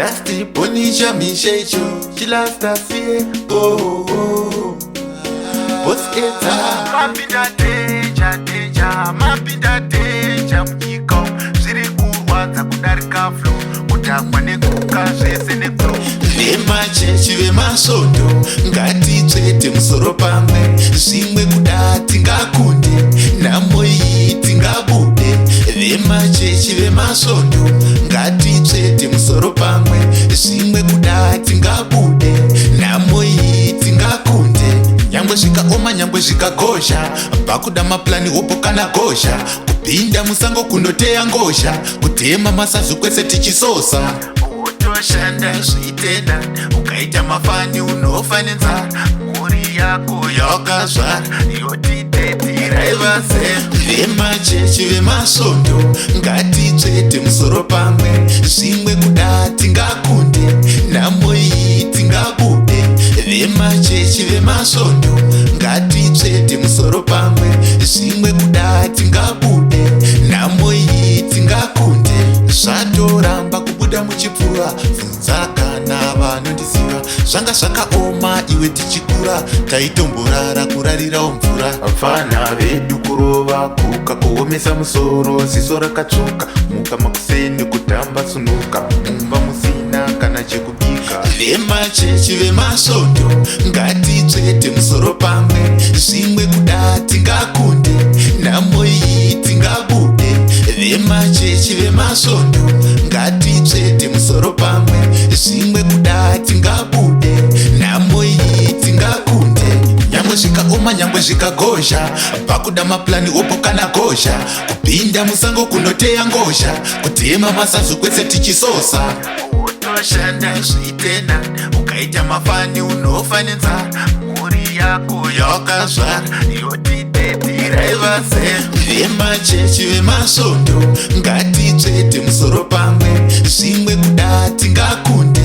Rasti ponisha mishecho chilasta fie oh oh Bosketa mapinda teja mnyiko Ziri kurwadza kudarika flu Kutakwa nekuka zvese nepro Vema chechi vemasondo Ngati tsvete musoro pamwe Zvimwe kuda tingakunde Namo iyi tingabude Vema chechi vemasondo Ngati tsvete musoro pamwe Zvimwe kuda tingabude Namo iyi tingakunde Nyangwe zvikaoma nyangwe zvikagozha Pakuda maplani wopo kana gozha Kupinda musango kundoteya ngozha Kutema masazu kwese tichisosa Utoshanda zvitenda Ukaita mafani unofanenza Mhuri yako yakazvara Yotiteitira ivase Vema chechi vemasondo Ngati tsvete musoro pamwe Zvimwe kuda tingakunde Namo iyi tingabude Vema chechi vemasondo Ngati tsvete musoro pamwe Zvimwe kuda tingabude Namo iyi tingakunde Zvatoramba kubuda muchipfuva Bvunza kana vanondiziva Zvanga zvakaoma iwe tichikura Taitomborara kurarirawo mvura Vana vedu kurova guka kuomesa musoro ziso rakatsvuka Muka makuseni kutamba sunuka Mumba musina kana chekubika Vema chechi vemasondo Ngati tsvete musoro pamwe Zvimwe kuda tingakunde Namo iyi tingabude Vema chechi vemasondo Ngati tsvete musoro pamwe Zvimwe kuda tingabude Namo iyi tingakunde Nyangwe zvikaoma nyangwe zvikagozha Pakuda maplani wopo kana gozha Kupinda musango kundoteya ngozha Kutema masazu kwese tichisosa Utoshanda zvitenda Ukaita mafani unofanenza Mhuri yako yakazvara Yotiteitira ivase Vema chechi vemasondo Ngati tsvete musoro pamwe Zvimwe kuda tingakunde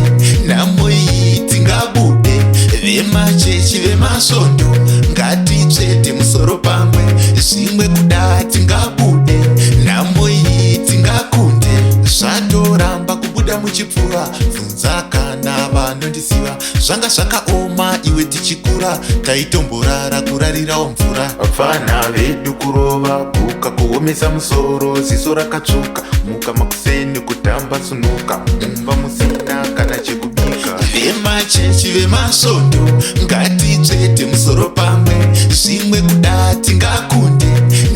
Namo iyi tingabude Vema chechi vemasondo. 'Cause masondo ngatitsvete musoro pamwe, zvimwe kuda tingabude, nhamo iyi tingakunde. Zvatoramba kubuda muchipfuva, bvunza kana vanondiziva. Zvanga zvakaoma iwe tichikura, taitomborara kurarirawo mvura. Vana vedu kurova, guka kuomesa musoro, ziso rakatsvuka, muka makuseni kutamba sunuka, mumba musina kana chekubika. Vemachechi vemasondo ngatitsvete musoro pamwe, zvimwe kuda tingakunde,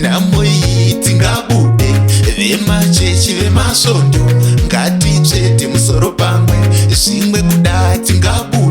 nhamo iyi tingabude. Vemachechi vemasondo ngatitsvete musoro pamwe, zvimwe kuda tingabude.